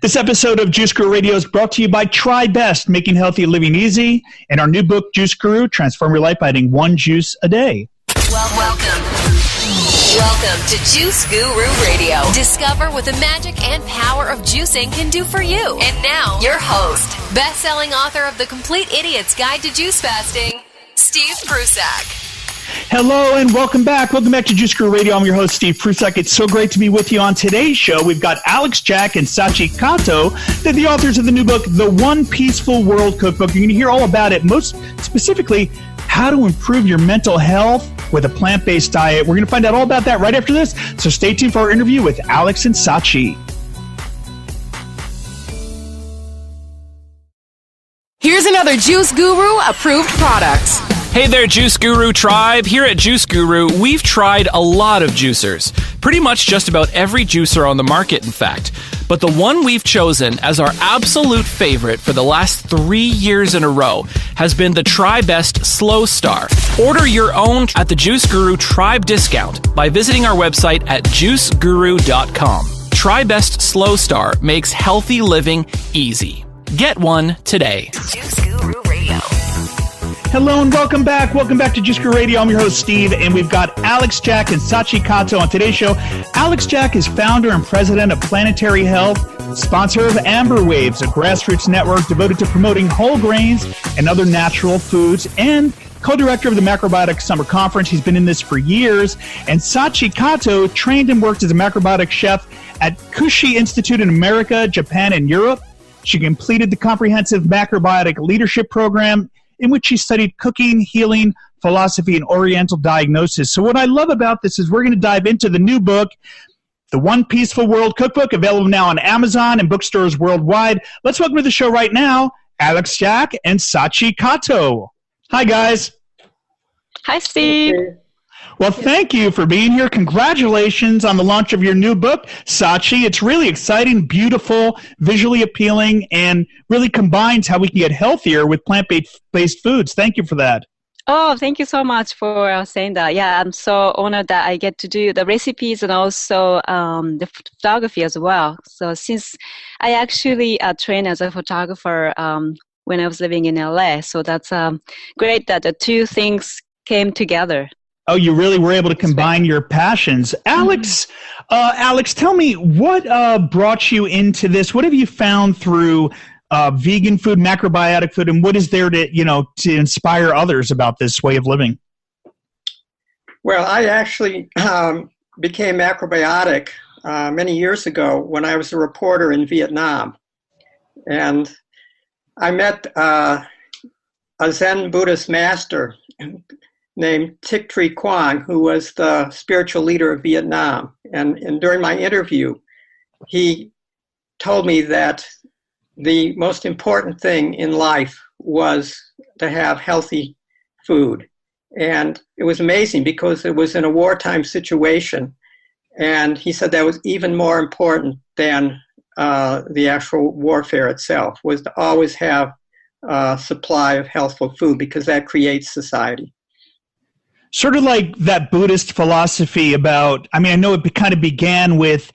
This episode of Juice Guru Radio is brought to you by Try Best, making healthy living easy, and our new book, Juice Guru, transform your life by eating one juice a day. Welcome to Juice Guru Radio. Discover what the magic and power of juicing can do for you. And now, your host, best-selling author of The Complete Idiot's Guide to Juice Fasting, Steve Prusak. Hello and welcome back. Welcome back to Juice Guru Radio. I'm your host, Steve Prusak. It's so great to be with you on today's show. We've got Alex Jack and Sachi Kato. They're the authors of the new book, The One Peaceful World Cookbook. You're going to hear all about it, most specifically, how to improve your mental health with a plant-based diet. We're going to find out all about that right after this. So stay tuned for our interview with Alex and Sachi. Here's another Juice Guru approved product. Hey there, Juice Guru tribe. Here at Juice Guru, we've tried a lot of juicers. Pretty much just about every juicer on the market, in fact. But the one we've chosen as our absolute favorite for the last 3 years in a row has been the Try Best Slow Star. Order your own at the Juice Guru Tribe discount by visiting our website at juiceguru.com. Try Best Slow Star makes healthy living easy. Get one today. Juice Guru Radio. Hello and welcome back. Welcome back to Juice Guru Radio. I'm your host, Steve, and we've got Alex Jack and Sachi Kato on today's show. Alex Jack is founder and president of Planetary Health, sponsor of Amber Waves, a grassroots network devoted to promoting whole grains and other natural foods, and co-director of the Macrobiotic Summer Conference. He's been in this for years. And Sachi Kato trained and worked as a macrobiotic chef at Kushi Institute in America, Japan, and Europe. She completed the comprehensive macrobiotic leadership program in which she studied cooking, healing, philosophy, and oriental diagnosis. So what I love about this is we're going to dive into the new book, The One Peaceful World Cookbook, available now on Amazon and bookstores worldwide. Let's welcome to the show right now, Alex Jack and Sachi Kato. Hi, guys. Hi, Steve. Well, thank you for being here. Congratulations on the launch of your new book, Sachi. It's really exciting, beautiful, visually appealing, and really combines how we can get healthier with plant-based foods. Thank you for that. Oh, thank you so much for saying that. Yeah, I'm so honored that I get to do the recipes and also the photography as well. So since I actually trained as a photographer when I was living in LA, so that's great that the two things came together. Oh, you really were able to combine your passions. Alex, tell me, what brought you into this? What have you found through vegan food, macrobiotic food, and what is there to inspire others about this way of living? Well, I actually became macrobiotic many years ago when I was a reporter in Vietnam. And I met a Zen Buddhist master named Thich Tri Quang, who was the spiritual leader of Vietnam. And during my interview, he told me that the most important thing in life was to have healthy food. And it was amazing because it was in a wartime situation. And he said that was even more important than the actual warfare itself, was to always have a supply of healthful food because that creates society. Sort of like that Buddhist philosophy about, I know it kind of began with,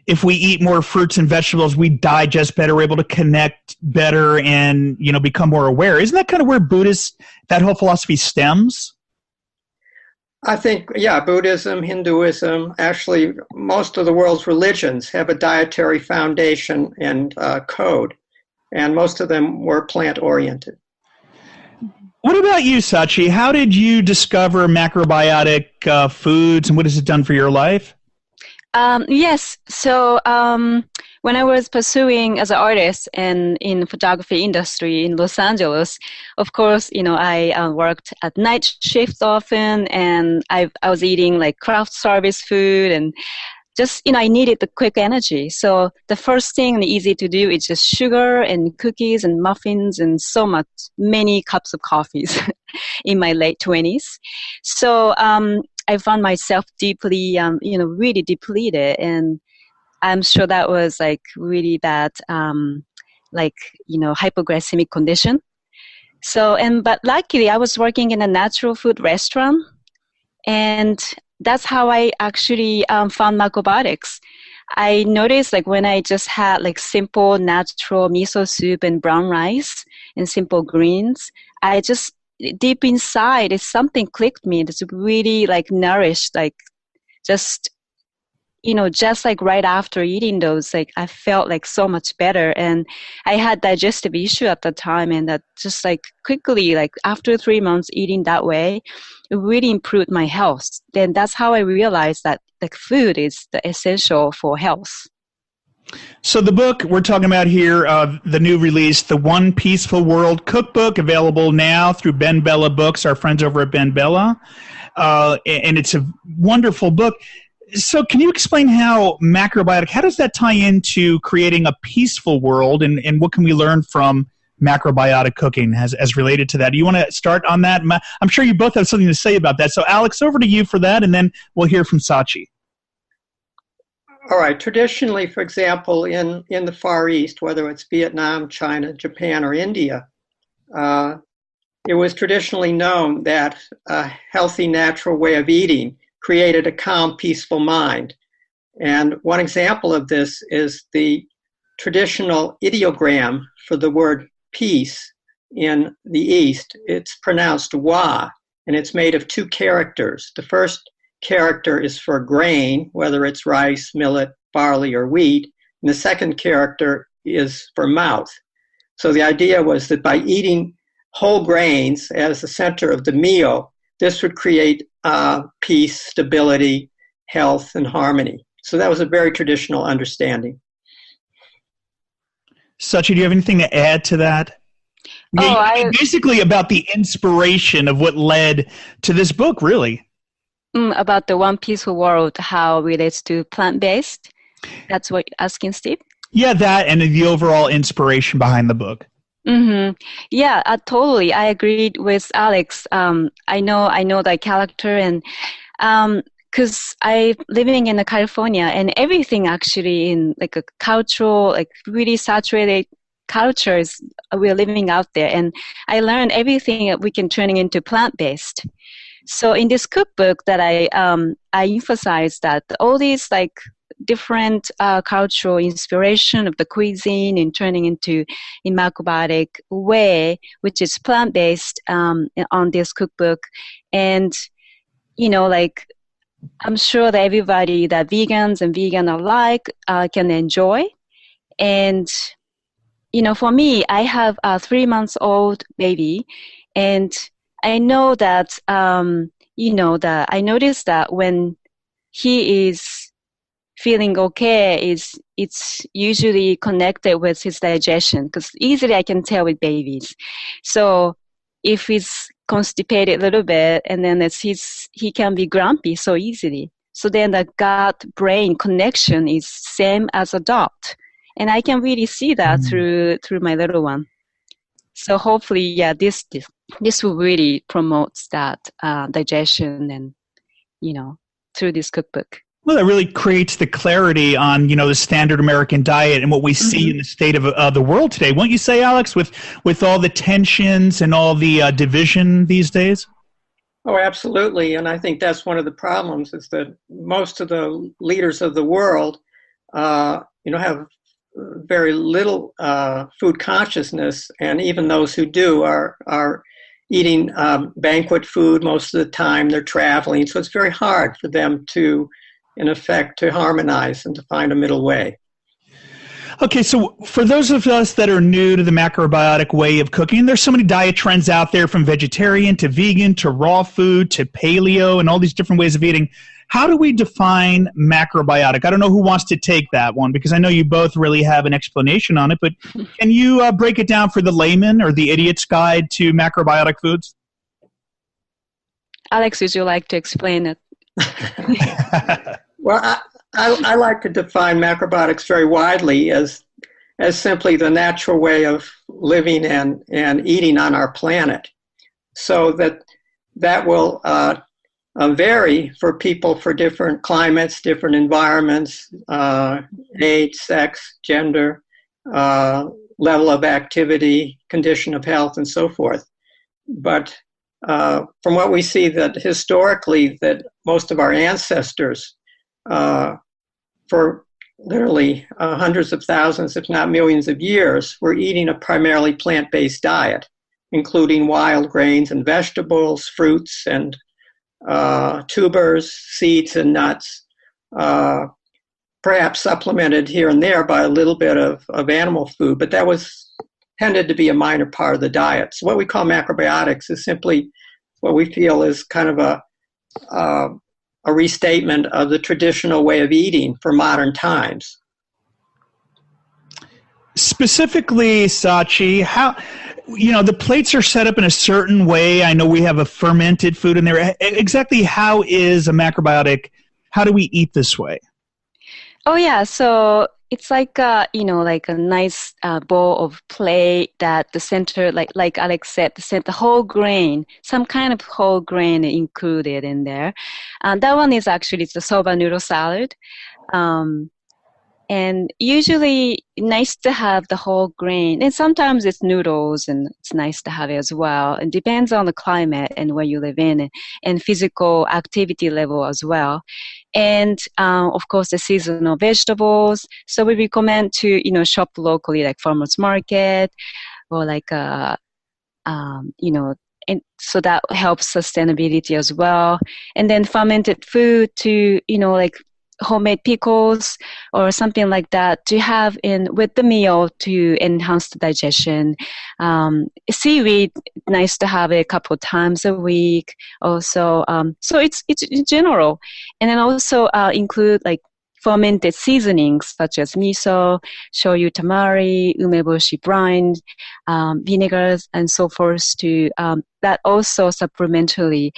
if we eat more fruits and vegetables, we digest better, we're able to connect better and, become more aware. Isn't that kind of where that whole philosophy stems? I think, yeah, Buddhism, Hinduism, actually most of the world's religions have a dietary foundation and code, and most of them were plant-oriented. What about you, Sachi? How did you discover macrobiotic foods, and what has it done for your life? Yes. So when I was pursuing as an artist and in photography industry in Los Angeles, of course, I worked at night shift often, and I was eating like craft service food and just, I needed the quick energy. So the first thing and easy to do is just sugar and cookies and muffins and many cups of coffees in my late 20s. So I found myself deeply, really depleted. And I'm sure that was like really bad, hypoglycemic condition. So, but luckily I was working in a natural food restaurant, and that's how I actually found macrobiotics. I noticed like when I just had like simple natural miso soup and brown rice and simple greens, I just deep inside, it's something clicked me. It's really like nourished, like just just like right after eating those, like I felt like so much better. And I had digestive issue at the time, and that just like quickly, like after 3 months eating that way, it really improved my health. Then that's how I realized that like food is the essential for health. So the book we're talking about here, the new release, The One Peaceful World Cookbook, available now through Ben Bella Books, our friends over at Ben Bella. And it's a wonderful book. So can you explain how macrobiotic, how does that tie into creating a peaceful world, and what can we learn from macrobiotic cooking as related to that? Do you want to start on that? I'm sure you both have something to say about that. So Alex, over to you for that, and then we'll hear from Sachi. All right. Traditionally, for example, in the Far East, whether it's Vietnam, China, Japan, or India, it was traditionally known that a healthy, natural way of eating created a calm, peaceful mind. And one example of this is the traditional ideogram for the word peace in the East. It's pronounced wa, and it's made of 2 characters. The first character is for grain, whether it's rice, millet, barley, or wheat, and the second character is for mouth. So the idea was that by eating whole grains as the center of the meal, this would create peace, stability, health, and harmony. So that was a very traditional understanding. Sachi, do you have anything to add to that? Basically about the inspiration of what led to this book, really. About the One Peaceful World, how it relates to plant-based? That's what you're asking, Steve? Yeah, that and the overall inspiration behind the book. Mm-hmm. Yeah, totally. I agreed with Alex. I know the character, and because I'm living in California, and everything actually in like a cultural, like really saturated cultures we're living out there, and I learned everything that we can turn into plant-based. So in this cookbook that I emphasize that all these like different cultural inspiration of the cuisine and turning into in macrobiotic way, which is plant-based on this cookbook. And, like I'm sure that everybody that vegans and vegan alike can enjoy. And, for me, I have a 3-month-old baby, and I know that, that I noticed that when he is feeling okay, it's usually connected with his digestion, because easily I can tell with babies. So if he's constipated a little bit, and then he can be grumpy so easily. So then the gut-brain connection is same as adult. And I can really see that through my little one. So hopefully, yeah, this will really promote that digestion and, through this cookbook. Well, that really creates the clarity on, the standard American diet and what we see in the state of the world today. Won't you say, Alex, with all the tensions and all the division these days? Oh, absolutely. And I think that's one of the problems is that most of the leaders of the world, have very little food consciousness. And even those who do are eating banquet food most of the time. They're traveling. So it's very hard for them to, in effect, to harmonize and to find a middle way. Okay, so for those of us that are new to the macrobiotic way of cooking, there's so many diet trends out there, from vegetarian to vegan to raw food to paleo and all these different ways of eating. How do we define macrobiotic? I don't know who wants to take that one, because I know you both really have an explanation on it, but can you break it down for the layman or the idiot's guide to macrobiotic foods? Alex, would you like to explain it? Well, I like to define macrobiotics very widely as simply the natural way of living and eating on our planet. So that will vary for people for different climates, different environments, age, sex, gender, level of activity, condition of health, and so forth. But from what we see, that historically that most of our ancestors for literally hundreds of thousands, if not millions of years, were eating a primarily plant-based diet, including wild grains and vegetables, fruits and tubers, seeds and nuts, perhaps supplemented here and there by a little bit of animal food, but that tended to be a minor part of the diet. So what we call macrobiotics is simply what we feel is kind of a restatement of the traditional way of eating for modern times. Specifically, Sachi, how, the plates are set up in a certain way. I know we have a fermented food in there. Exactly how is a macrobiotic? How do we eat this way? Oh yeah, so it's like like a nice bowl of plate that the center, like Alex said, the whole grain, some kind of whole grain included in there. That one is actually the soba noodle salad. And usually nice to have the whole grain. And sometimes it's noodles, and it's nice to have it as well. It depends on the climate and where you live in, and physical activity level as well. And of course, the seasonal vegetables. So we recommend to shop locally, like farmers market, or like and so that helps sustainability as well. And then fermented food to like homemade pickles or something like that to have with the meal to enhance the digestion. Seaweed, nice to have it a couple times a week. Also, so it's in general, and then also include like fermented seasonings such as miso, shoyu tamari, umeboshi brine, vinegars, and so forth. To that also supplementally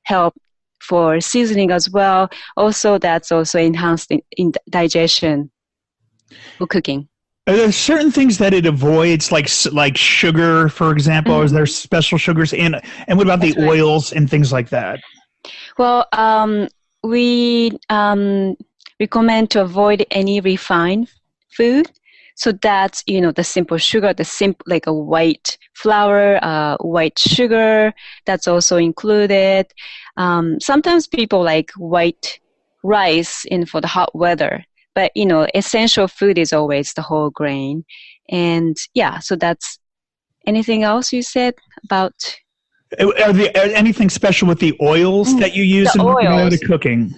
help for seasoning as well. Also, that's also enhanced in digestion for cooking. Are there certain things that it avoids, like sugar, for example? Or is there special sugars? And what about the oils and things like that? Well, we recommend to avoid any refined food. So that's, the simple sugar, like a white flour, white sugar, that's also included. Sometimes people like white rice for the hot weather, but, essential food is always the whole grain. And yeah, so that's anything else you said about? Are there anything special with the oils that you use in the cooking?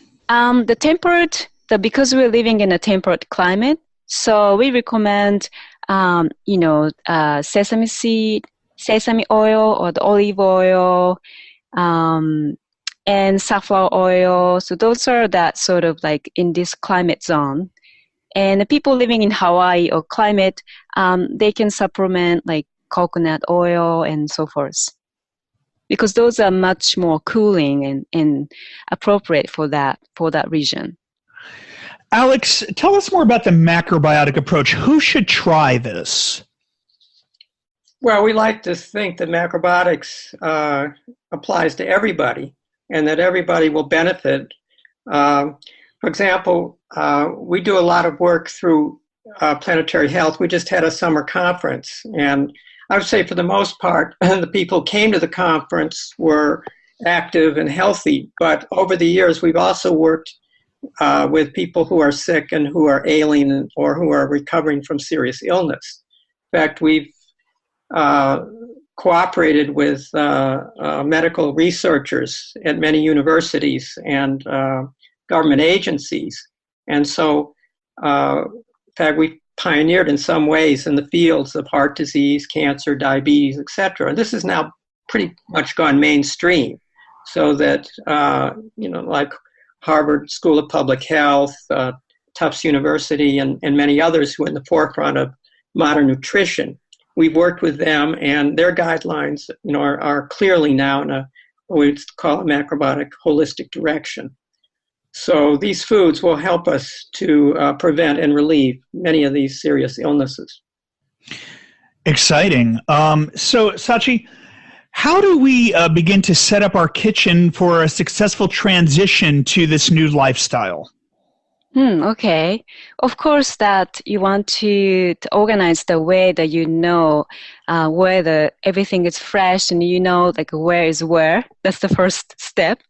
Because we're living in a temperate climate, so we recommend, sesame seed, sesame oil, or the olive oil, and safflower oil. So those are that sort of like in this climate zone. And the people living in Hawaii or climate, they can supplement like coconut oil and so forth, because those are much more cooling and appropriate for that region. Alex, tell us more about the macrobiotic approach. Who should try this? Well, we like to think that macrobiotics applies to everybody and that everybody will benefit. For example, we do a lot of work through Planetary Health. We just had a summer conference, and I would say for the most part, the people who came to the conference were active and healthy, but over the years, we've also worked with people who are sick and who are ailing or who are recovering from serious illness. In fact, we've cooperated with medical researchers at many universities and government agencies. And so, in fact, we pioneered in some ways in the fields of heart disease, cancer, diabetes, etc. And this has now pretty much gone mainstream, so that, like Harvard School of Public Health, Tufts University, and many others who are in the forefront of modern nutrition. We've worked with them, and their guidelines, are clearly now in what we call a macrobiotic holistic direction. So these foods will help us to prevent and relieve many of these serious illnesses. Exciting. So, Sachi, how do we begin to set up our kitchen for a successful transition to this new lifestyle? Okay. Of course, that you want to organize the way that where everything is fresh and like where is where. That's the first step.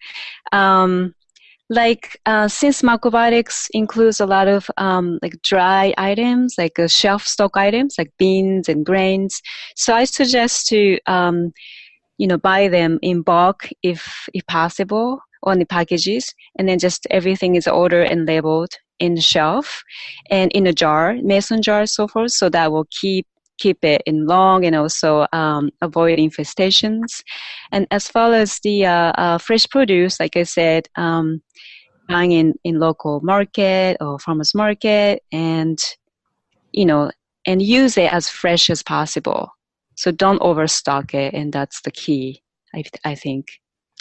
like since macrobiotics includes a lot of like dry items, like shelf stock items, like beans and grains, so I suggest to buy them in bulk if possible on the packages, and then just everything is ordered and labeled in the shelf and in a jar, mason jar, so forth, so that will keep it in long and also avoid infestations. And as far as the fresh produce, like I said, buying in local market or farmers market, and and use it as fresh as possible. So don't overstock it, and that's the key, I think.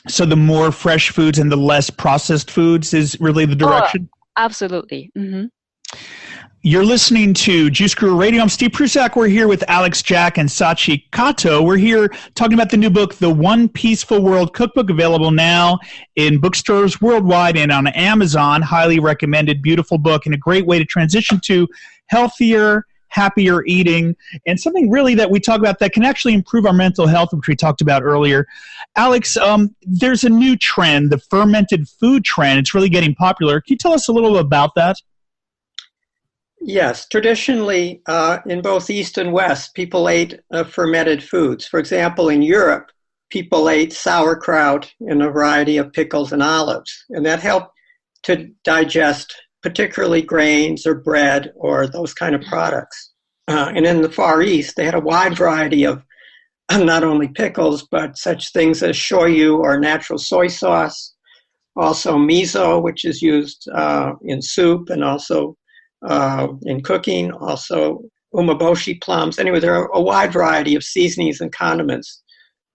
So the more fresh foods and the less processed foods is really the direction? Oh, absolutely. Mm-hmm. You're listening to Juice Guru Radio. I'm Steve Prusak. We're here with Alex Jack and Sachi Kato. We're here talking about the new book, The One Peaceful World Cookbook, available now in bookstores worldwide and on Amazon. Highly recommended, beautiful book, and a great way to transition to healthier, happier eating, and something really that we talk about that can actually improve our mental health, which we talked about earlier. Alex, there's a new trend, the fermented food trend. It's really getting popular. Can you tell us a little about that? Yes, traditionally in both East and West, people ate fermented foods. For example, in Europe, people ate sauerkraut and a variety of pickles and olives, and that helped to digest particularly grains or bread or those kind of products. And in the Far East, they had a wide variety of not only pickles, but such things as shoyu or natural soy sauce, also miso, which is used in soup and also in cooking, also umeboshi plums. Anyway, there are a wide variety of seasonings and condiments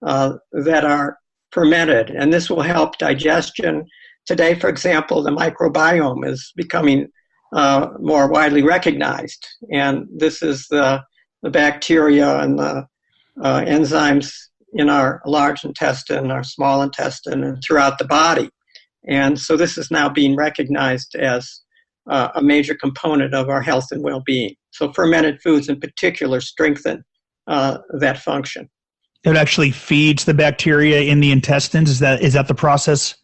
that are fermented, and this will help digestion. Today, for example, the microbiome is becoming more widely recognized, and this is the bacteria and the enzymes in our large intestine, our small intestine, and throughout the body. And so this is now being recognized as a major component of our health and well-being. So fermented foods in particular strengthen that function. It actually feeds the bacteria in the intestines? Is that the process?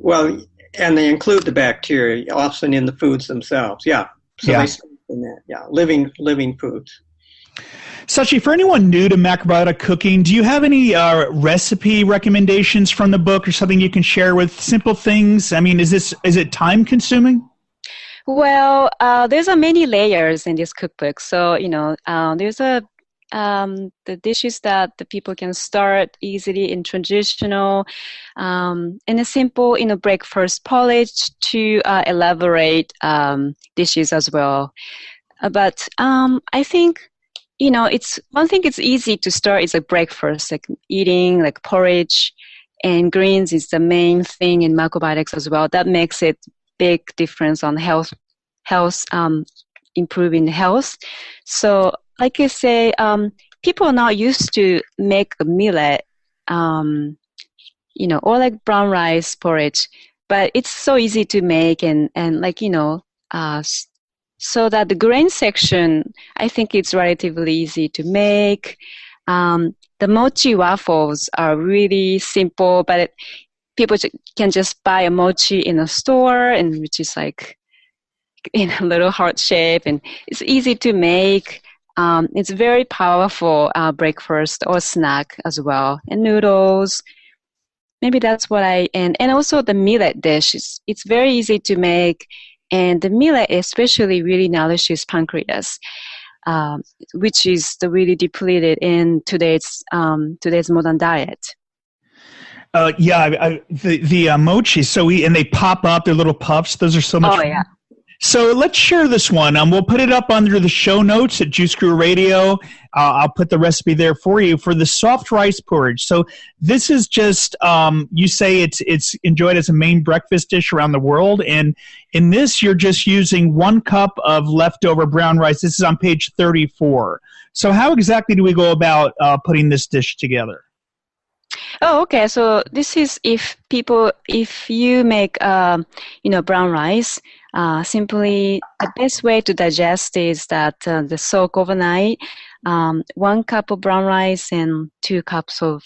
Well, and they include the bacteria often in the foods themselves. Yeah. So Yeah. they strengthen that. Yeah. Living foods. Sachi, for anyone new to macrobiotic cooking, do you have any recipe recommendations from the book or something you can share with simple things? I mean, is it time consuming? Well, there's many layers in this cookbook. So, there's the dishes that the people can start easily in traditional and a simple, breakfast porridge to elaborate dishes as well. But I think, it's easy to start is a breakfast, like eating like porridge and greens is the main thing in macrobiotics as well. That makes it big difference on health, improving health. So, like you say, people are not used to make a millet, or like brown rice porridge, but it's so easy to make and so that the grain section, I think it's relatively easy to make. The mochi waffles are really simple, but people can just buy a mochi in a store, and which is like in a little heart shape, and it's easy to make. It's very powerful breakfast or snack as well. And noodles, maybe that's what and also the millet dish. It's very easy to make, and the millet especially really nourishes pancreas, which is really depleted in today's modern diet. The mochi. So and they pop up. They're little puffs. Those are so much fun. Yeah. So let's share this one. We'll put it up under the show notes at Juice Guru Radio. I'll put the recipe there for you for the soft rice porridge. So this is just, you say it's enjoyed as a main breakfast dish around the world. And in this, you're just using 1 cup of leftover brown rice. This is on page 34. So how exactly do we go about putting this dish together? Oh, okay. So this is if you make, brown rice, Simply, the best way to digest is that the soak overnight, 1 cup of brown rice and 2 cups of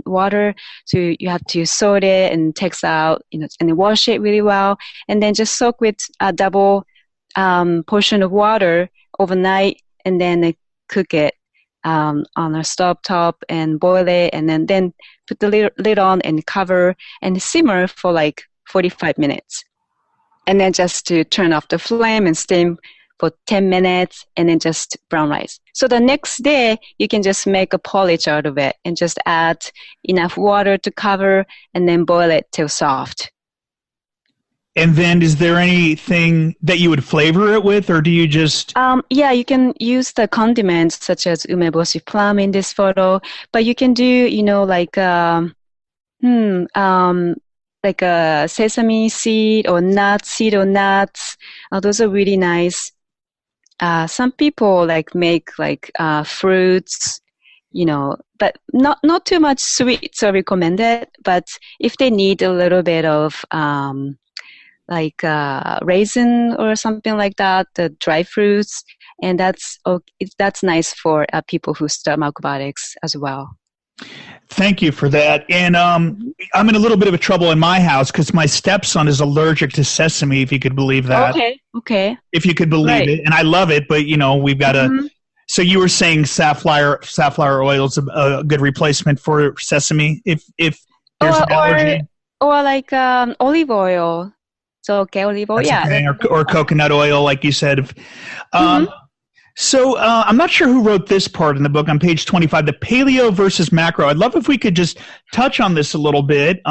water. So you have to salt it and takes out, and wash it really well, and then just soak with a double portion of water overnight, and then cook it on a stove top and boil it, and then put the lid on and cover and simmer for like 45 minutes. And then just to turn off the flame and steam for 10 minutes, and then just brown rice. So the next day, you can just make a porridge out of it and just add enough water to cover and then boil it till soft. And then is there anything that you would flavor it with, or do you just... Yeah, you can use the condiments such as umeboshi plum in this photo, but you can do, like a sesame seed or nuts. Those are really nice. Some people make fruits, but not too much sweets are recommended. But if they need a little bit of raisin or something like that, the dry fruits, and that's nice for people who stomach biotics as well. Thank you for that. And I'm in a little bit of a trouble in my house because my stepson is allergic to sesame, if you could believe that. Okay. If you could believe it. And I love it, but, we've got to... So you were saying safflower oil is a good replacement for sesame if there's an allergy? Or olive oil. So, olive oil, yeah. Okay. Or coconut oil, like you said. So I'm not sure who wrote this part in the book on page 25, the paleo versus macro. I'd love if we could just touch on this a little bit.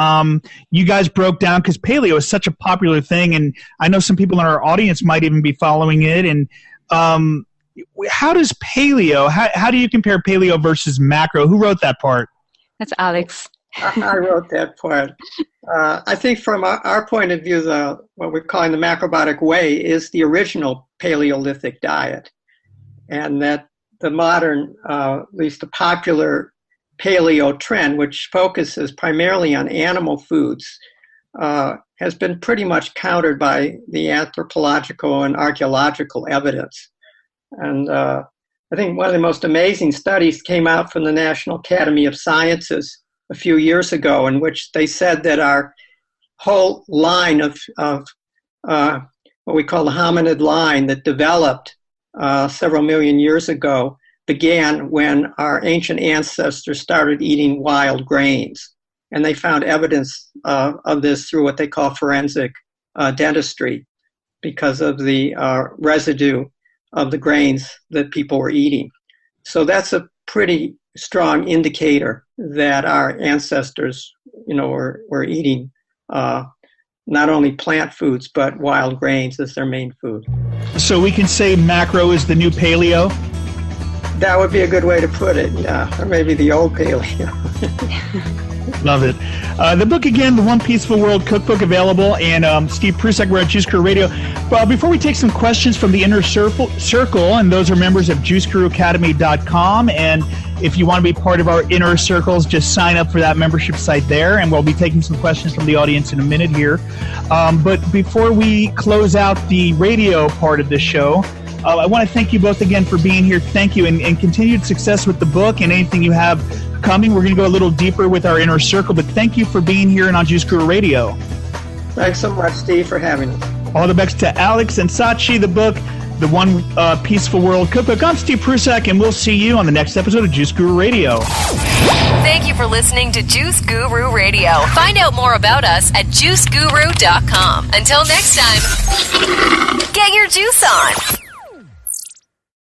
You guys broke down, because paleo is such a popular thing, and I know some people in our audience might even be following it. And how does paleo, how do you compare paleo versus macro? Who wrote that part? That's Alex. I wrote that part. I think from our point of view, what we're calling the macrobiotic way is the original Paleolithic diet. And that the modern, at least the popular paleo trend, which focuses primarily on animal foods, has been pretty much countered by the anthropological and archaeological evidence. And I think one of the most amazing studies came out from the National Academy of Sciences a few years ago, in which they said that our whole line of what we call the hominid line that developed several million years ago began when our ancient ancestors started eating wild grains. And they found evidence of this through what they call forensic dentistry, because of the residue of the grains that people were eating. So that's a pretty strong indicator that our ancestors, were eating not only plant foods, but wild grains as their main food. So we can say macro is the new paleo? That would be a good way to put it, yeah. Or maybe the old paleo. Love it. The book, again, The One Peaceful World Cookbook, available. And Steve Prusek, we're at Juice Guru Radio. Before we take some questions from the Inner Circle, and those are members of JuiceGuruAcademy.com, and if you want to be part of our Inner Circles, just sign up for that membership site there, and we'll be taking some questions from the audience in a minute here. But before we close out the radio part of this show, I want to thank you both again for being here. Thank you, and continued success with the book and anything you have coming. We're going to go a little deeper with our Inner Circle, but thank you for being here and on Juice Guru Radio. Thanks so much, Steve, for having us. All the best to Alex and Sachi, the book, The One Peaceful World Cookbook. I'm Steve Prusek, and we'll see you on the next episode of Juice Guru Radio. Thank you for listening to Juice Guru Radio. Find out more about us at juiceguru.com. Until next time, get your juice on.